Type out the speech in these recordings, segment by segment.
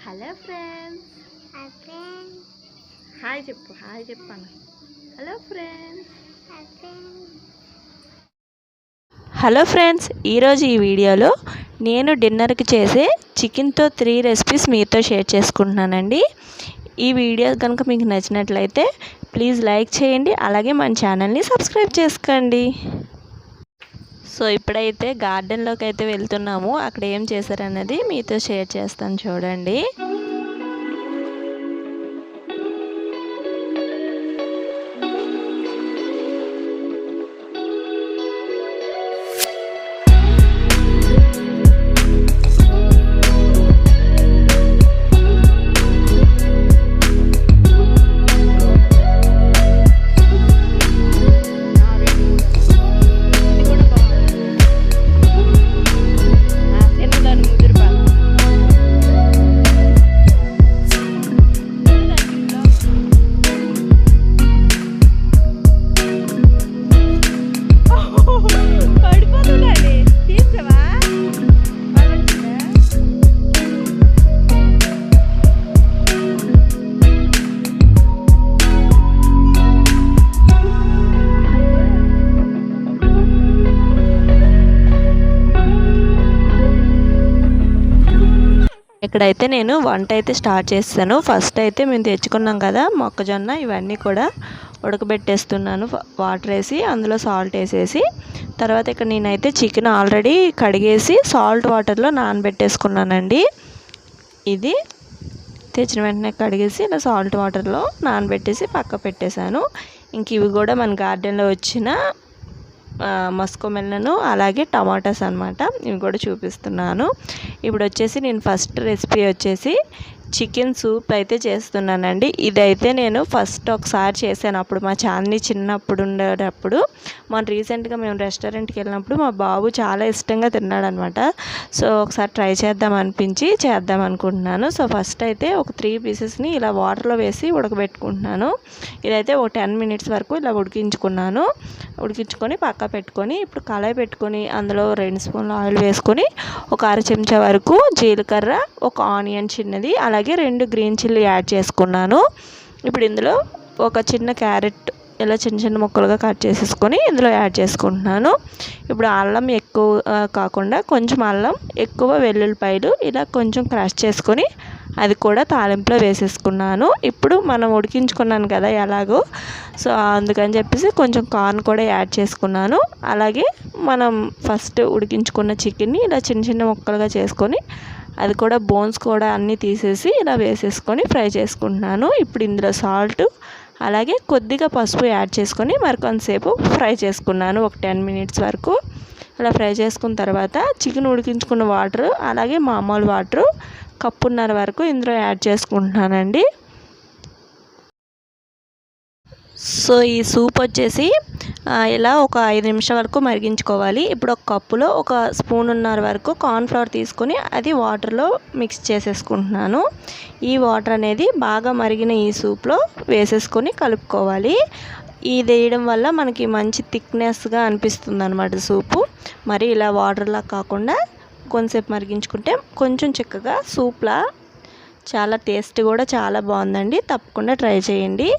Hello friends. Hi చెప్పాను. Hello friends, ఈరోజు ఈ వీడియోలో నేను డిన్నర్కి చేసే చికెన్తో 3 రెసిపీస్ మీతో షేర్ చేసుకుంటున్నానండి. ఈ వీడియో కనుక మీకు నచ్చినట్లయితే ప్లీజ్ లైక్ చేయండి, అలాగే మన ఛానల్ని సబ్స్క్రైబ్ చేసుకోండి. సో ఇప్పుడైతే గార్డెన్లోకి అయితే వెళ్తున్నాము. అక్కడ ఏం చేశారన్నది మీతో షేర్ చేస్తాను, చూడండి. ఇక్కడైతే నేను వంట అయితే స్టార్ట్ చేస్తాను. ఫస్ట్ అయితే మేము తెచ్చుకున్నాం కదా మొక్కజొన్న, ఇవన్నీ కూడా ఉడకబెట్టేస్తున్నాను. వాటర్ వేసి అందులో సాల్ట్ వేసేసి, తర్వాత ఇక్కడ నేనైతే చికెన్ ఆల్రెడీ కడిగేసి సాల్ట్ వాటర్లో నానబెట్టేసుకున్నానండి. ఇది తెచ్చిన వెంటనే కడిగేసి ఇలా సాల్ట్ వాటర్లో నానబెట్టేసి పక్క పెట్టేశాను. ఇంక ఇవి కూడా మన గార్డెన్లో వచ్చిన మస్కో మెలను, అలాగే టమాటాస్ అనమాట. ఇవి కూడా చూపిస్తున్నాను. ఇప్పుడు వచ్చేసి నేను ఫస్ట్ రెసిపీ వచ్చేసి చికెన్ సూప్ అయితే చేస్తున్నానండి. ఇదైతే నేను ఫస్ట్ ఒకసారి చేశాను, అప్పుడు మా చాందిని చిన్నప్పుడు ఉండేటప్పుడు. మన రీసెంట్గా మేము రెస్టారెంట్కి వెళ్ళినప్పుడు మా బాబు చాలా ఇష్టంగా తిన్నాడనమాట. సో ఒకసారి ట్రై చేద్దాం అనిపించి చేద్దాం అనుకుంటున్నాను. సో ఫస్ట్ అయితే ఒక 3 పీసెస్ని ఇలా వాటర్లో వేసి ఉడకబెట్టుకుంటున్నాను. ఇదైతే ఒక 10 మినిట్స్ వరకు ఇలా ఉడికించుకొని పక్క పెట్టుకొని, ఇప్పుడు కళాయి పెట్టుకొని అందులో 2 స్పూన్ల ఆయిల్ వేసుకొని ఒక 1/2 చెంచా వరకు జీలకర్ర, ఒక ఆనియన్ చిన్నది, అలాగే 2 గ్రీన్ చిల్లీ యాడ్ చేసుకున్నాను. ఇప్పుడు ఇందులో ఒక చిన్న క్యారెట్ ఇలా చిన్న చిన్న ముక్కలుగా కట్ చేసేసుకొని ఇందులో యాడ్ చేసుకుంటున్నాను. ఇప్పుడు అల్లం ఎక్కువ కాకుండా కొంచెం అల్లం, ఎక్కువ వెల్లుల్లిపాయలు ఇలా కొంచెం క్రష్ చేసుకొని అది కూడా తాలింపులో వేసేసుకున్నాను. ఇప్పుడు మనం ఉడికించుకున్నాను కదా ఎలాగో, సో అందుకని చెప్పేసి కొంచెం కార్న్ కూడా యాడ్ చేసుకున్నాను. అలాగే మనం ఫస్ట్ ఉడికించుకున్న చికెన్ని ఇలా చిన్న చిన్న ముక్కలుగా చేసుకొని అది కూడా బోన్స్ కూడా అన్నీ తీసేసి ఇలా వేసేసుకొని ఫ్రై చేసుకుంటున్నాను. ఇప్పుడు ఇందులో సాల్ట్, అలాగే కొద్దిగా పసుపు యాడ్ చేసుకొని మరికొంతసేపు ఫ్రై చేసుకున్నాను, ఒక 10 మినిట్స్ వరకు. ఇలా ఫ్రై చేసుకున్న తర్వాత చికెన్ ఉడికించుకున్న వాటర్, అలాగే మామూలు వాటర్ 1.5 కప్పు వరకు ఇందులో యాడ్ చేసుకుంటున్నానండి. సో ఈ సూప్ వచ్చేసి ఇలా ఒక 5 నిమిషాల వరకు మరిగించుకోవాలి. ఇప్పుడు ఒక కప్పులో 1 స్పూనున్నర వరకు కార్న్ఫ్లవర్ తీసుకొని అది వాటర్లో మిక్స్ చేసేసుకుంటున్నాను. ఈ వాటర్ అనేది బాగా మరిగిన ఈ సూప్లో వేసేసుకొని కలుపుకోవాలి. ఇది వేయడం వల్ల మనకి మంచి థిక్నెస్గా అనిపిస్తుంది అన్నమాట సూపు. మరి ఇలా వాటర్లా కాకుండా కొంచెంసేపు మరిగించుకుంటే కొంచెం చిక్కగా సూప్లా చాలా టేస్ట్ కూడా చాలా బాగుందండి. తప్పకుండా ట్రై చేయండి.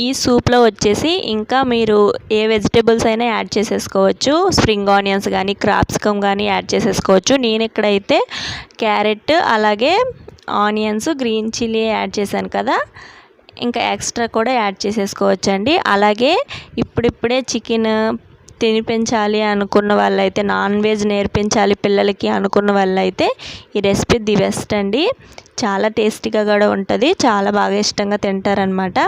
ఈ సూప్లో వచ్చేసి ఇంకా మీరు ఏ వెజిటేబుల్స్ అయినా యాడ్ చేసేసుకోవచ్చు. స్ప్రింగ్ ఆనియన్స్ కానీ, క్రాప్సికమ్ కానీ యాడ్ చేసేసుకోవచ్చు. నేను ఇక్కడైతే క్యారెట్, అలాగే ఆనియన్స్, గ్రీన్ చిల్లీ యాడ్ చేశాను కదా, ఇంకా ఎక్స్ట్రా కూడా యాడ్ చేసేసుకోవచ్చు అండి. అలాగే ఇప్పుడిప్పుడే చికెన్ తినిపించాలి అనుకున్న వాళ్ళైతే, నాన్ వెజ్ నేర్పించాలి పిల్లలకి అనుకున్న వాళ్ళైతే ఈ రెసిపీ ది బెస్ట్ అండి. చాలా టేస్టీగా కూడా ఉంటుంది, చాలా బాగా ఇష్టంగా తింటారనమాట.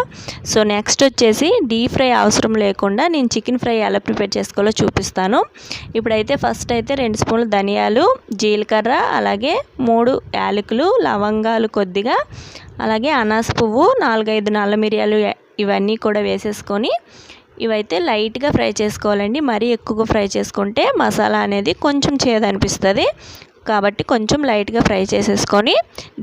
సో నెక్స్ట్ వచ్చేసి డీప్ ఫ్రై అవసరం లేకుండా నేను చికెన్ ఫ్రై ఎలా ప్రిపేర్ చేసుకోవాలో చూపిస్తాను. ఇప్పుడైతే ఫస్ట్ అయితే 2 స్పూన్లు ధనియాలు, జీలకర్ర, అలాగే 3 యాలకులు, లవంగాలు కొద్దిగా, అలాగే అనాస పువ్వు, 4-5 నల్ల మిరియాలు ఇవన్నీ కూడా వేసేసుకొని ఇవైతే లైట్గా ఫ్రై చేసుకోవాలండి. మరీ ఎక్కువగా ఫ్రై చేసుకుంటే మసాలా అనేది కొంచెం చేదనిపిస్తుంది. కాబట్టి కొంచెం లైట్గా ఫ్రై చేసేసుకొని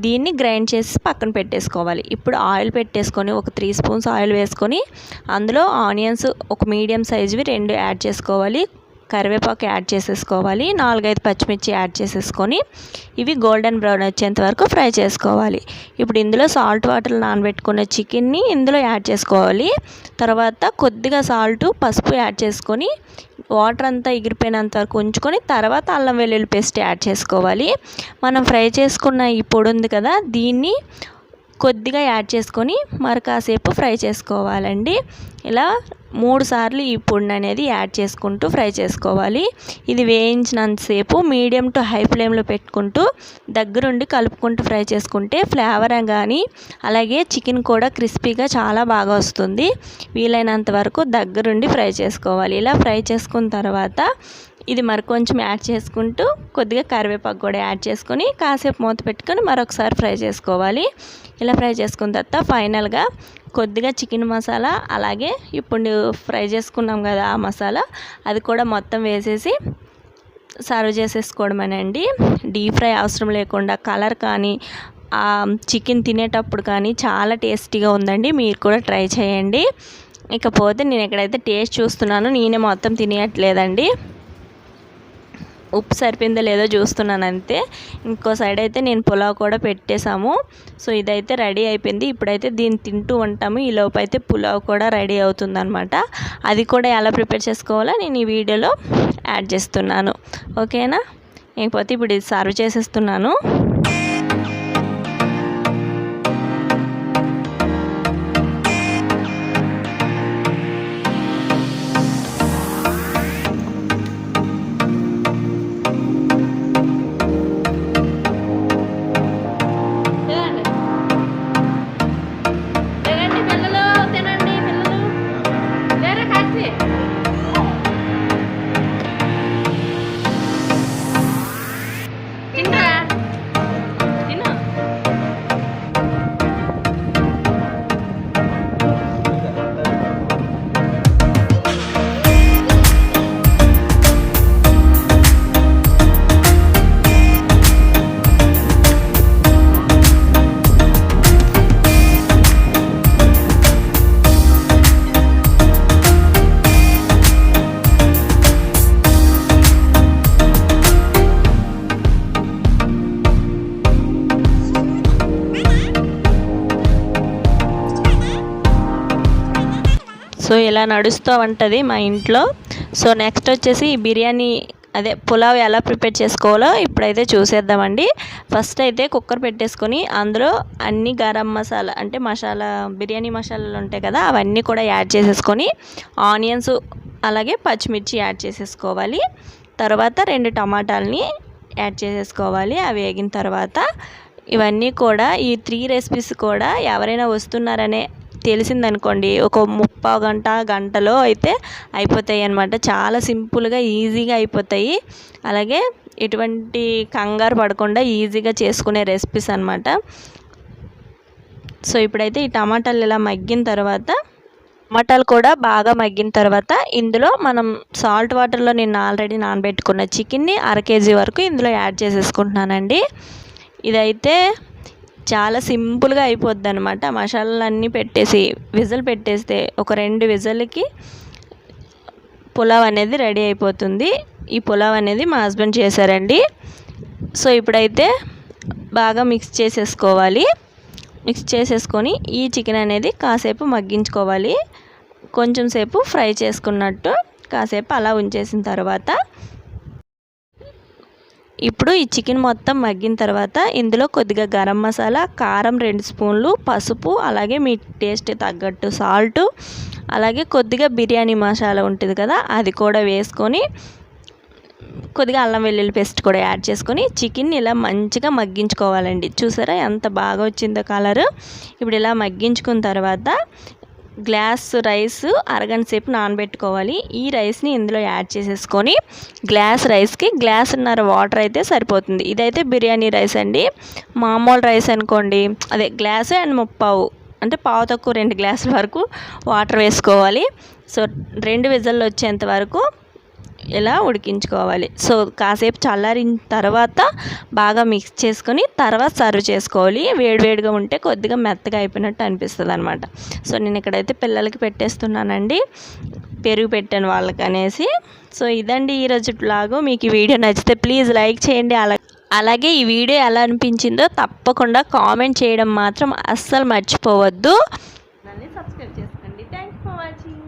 దీన్ని గ్రైండ్ చేసి పక్కన పెట్టేసుకోవాలి. ఇప్పుడు ఆయిల్ పెట్టేసుకొని ఒక 3 స్పూన్స్ ఆయిల్ వేసుకొని అందులో ఆనియన్స్ ఒక మీడియం సైజువి 2 యాడ్ చేసుకోవాలి. కరివేపాకు యాడ్ చేసేసుకోవాలి, 4-5 పచ్చిమిర్చి యాడ్ చేసేసుకొని ఇవి గోల్డెన్ బ్రౌన్ వచ్చేంత వరకు ఫ్రై చేసుకోవాలి. ఇప్పుడు ఇందులో సాల్ట్ వాటర్ నానబెట్టుకున్న చికెన్ని ఇందులో యాడ్ చేసుకోవాలి. తర్వాత కొద్దిగా సాల్టు, పసుపు యాడ్ చేసుకొని వాటర్ అంతా ఎగిరిపోయినంత వరకు ఉంచుకొని తర్వాత అల్లం వెల్లుల్లి పేస్ట్ యాడ్ చేసుకోవాలి. మనం ఫ్రై చేసుకున్న ఈ పొడి ఉంది కదా, దీన్ని కొద్దిగా యాడ్ చేసుకొని మరి కాసేపు ఫ్రై చేసుకోవాలండి. ఇలా 3 సార్లు ఈ పొడిని అనేది యాడ్ చేసుకుంటూ ఫ్రై చేసుకోవాలి. ఇది వేయించినంతసేపు మీడియం టు హై ఫ్లేమ్లో పెట్టుకుంటూ దగ్గరుండి కలుపుకుంటూ ఫ్రై చేసుకుంటే ఫ్లేవర్ కానీ అలాగే చికెన్ కూడా క్రిస్పీగా చాలా బాగా వస్తుంది. వీలైనంత వరకు దగ్గరుండి ఫ్రై చేసుకోవాలి. ఇలా ఫ్రై చేసుకున్న తర్వాత ఇది మరి కొంచెం యాడ్ చేసుకుంటూ కొద్దిగా కరివేపాకు కూడా యాడ్ చేసుకొని కాసేపు మూత పెట్టుకొని మరొకసారి ఫ్రై చేసుకోవాలి. ఇలా ఫ్రై చేసుకున్న తర్వాత ఫైనల్గా కొద్దిగా చికెన్ మసాలా అలాగే ఇప్పుడు ఫ్రై చేసుకున్నాం కదా ఆ మసాలా అది కూడా మొత్తం వేసేసి సర్వ్ చేసేసుకోవడమేనండి. డీప్ ఫ్రై అవసరం లేకుండా కలర్ కానీ చికెన్ తినేటప్పుడు కానీ చాలా టేస్టీగా ఉందండి. మీరు కూడా ట్రై చేయండి. ఇకపోతే నేను ఎక్కడైతే టేస్ట్ చూస్తున్నాను, నేనే మొత్తం తినేయట్లేదండి, ఉప్పు సరిపోయిందో లేదో చూస్తున్నాను అంతే. ఇంకో సైడ్ అయితే నేను పులావ్ కూడా పెట్టేశాము. సో ఇదైతే రెడీ అయిపోయింది. ఇప్పుడైతే దీన్ని తింటూ ఉంటాము. ఈ లోపు అయితే పులావ్ కూడా రెడీ అవుతుందన్నమాట. అది కూడా ఎలా ప్రిపేర్ చేసుకోవాలో నేను ఈ వీడియోలో యాడ్ చేస్తున్నాను. ఓకేనా? లేకపోతే ఇప్పుడు ఇది సర్వ్ చేసేస్తున్నాను. సో ఇలా నడుస్తూ ఉంటుంది మా ఇంట్లో. సో నెక్స్ట్ వచ్చేసి బిర్యానీ పులావ్ ఎలా ప్రిపేర్ చేసుకోవాలో ఇప్పుడైతే చూసేద్దామండి. ఫస్ట్ అయితే కుక్కర్ పెట్టేసుకొని అందులో అన్ని గరం మసాలా అంటే బిర్యానీ మసాలాలు ఉంటాయి కదా, అవన్నీ కూడా యాడ్ చేసేసుకొని ఆనియన్స్ అలాగే పచ్చిమిర్చి యాడ్ చేసేసుకోవాలి. తర్వాత 2 టమాటాలని యాడ్ చేసేసుకోవాలి. అవి వేగిన తర్వాత ఇవన్నీ కూడా ఈ 3 రెసిపీస్ కూడా ఎవరైనా వస్తున్నారనే తెలిసిందనుకోండి ఒక 30 గంటలో అయితే అయిపోతాయి అన్నమాట. చాలా సింపుల్గా ఈజీగా అయిపోతాయి. అలాగే ఎటువంటి కంగారు పడకుండా ఈజీగా చేసుకునే రెసిపీస్ అన్నమాట. సో ఇప్పుడైతే ఈ టమాటాలు ఇలా మగ్గిన తర్వాత టమాటాలు కూడా బాగా మగ్గిన తర్వాత ఇందులో మనం సాల్ట్ వాటర్లో నేను ఆల్రెడీ నానబెట్టుకున్న చికెన్ని 1/2 kg వరకు ఇందులో యాడ్ చేసేసుకుంటున్నానండి. ఇదైతే చాలా సింపుల్గా అయిపోద్ది అనమాట. మసాలాలన్నీ పెట్టేసి విజిల్ పెట్టేస్తే ఒక 2 విజిల్కి పులావ్ అనేది రెడీ అయిపోతుంది. ఈ పులావ్ అనేది మా హస్బెండ్ చేశారండి. సో ఇప్పుడైతే బాగా మిక్స్ చేసేసుకోవాలి. మిక్స్ చేసేసుకొని ఈ చికెన్ అనేది కాసేపు మగ్గించుకోవాలి. కొంచెం సేపు ఫ్రై చేసుకున్నట్టు కాసేపు అలా ఉంచేసిన తర్వాత ఇప్పుడు ఈ చికెన్ మొత్తం మగ్గిన తర్వాత ఇందులో కొద్దిగా గరం మసాలా, కారం 2 స్పూన్లు, పసుపు, అలాగే మీ టేస్ట్ తగ్గట్టు సాల్ట్, అలాగే కొద్దిగా బిర్యానీ మసాలా ఉంటుంది కదా అది కూడా వేసుకొని కొద్దిగా అల్లం వెల్లుల్లి పేస్ట్ కూడా యాడ్ చేసుకొని చికెన్ని ఇలా మంచిగా మగ్గించుకోవాలండి. చూసారా ఎంత బాగా వచ్చిందో కలర్. ఇప్పుడు ఇలా మగ్గించుకున్న తర్వాత గ్లాస్ రైస్ అరగంట సేపు నానబెట్టుకోవాలి. ఈ రైస్ని ఇందులో యాడ్ చేసేసుకొని గ్లాస్ రైస్కి 1.5 గ్లాస్ వాటర్ అయితే సరిపోతుంది. ఇదైతే బిర్యానీ రైస్ అండి. మామూలు రైస్ అనుకోండి గ్లాసు అండ్ 3/4 అంటే పావు తక్కువ 2 గ్లాసుల వరకు వాటర్ వేసుకోవాలి. సో 2 విజిల్లు వచ్చేంత వరకు ఇలా ఉడికించుకోవాలి. సో కాసేపు చల్లారిన తర్వాత బాగా మిక్స్ చేసుకొని తర్వాత సర్వ్ చేసుకోవాలి. వేడివేడిగా ఉంటే కొద్దిగా మెత్తగా అయిపోయినట్టు అనిపిస్తుంది అనమాట. సో నేను ఇక్కడైతే పిల్లలకి పెట్టేస్తున్నానండి. పెరుగు పెట్టాను వాళ్ళకి అనేసి. సో ఇదండి ఈరోజు బ్లాగు. మీకు ఈ వీడియో నచ్చితే ప్లీజ్ లైక్ చేయండి. అలాగే ఈ వీడియో ఎలా అనిపించిందో తప్పకుండా కామెంట్ చేయడం మాత్రం అస్సలు మర్చిపోవద్దు. నన్ను సబ్స్క్రైబ్ చేసుకోండి. Thanks for watching.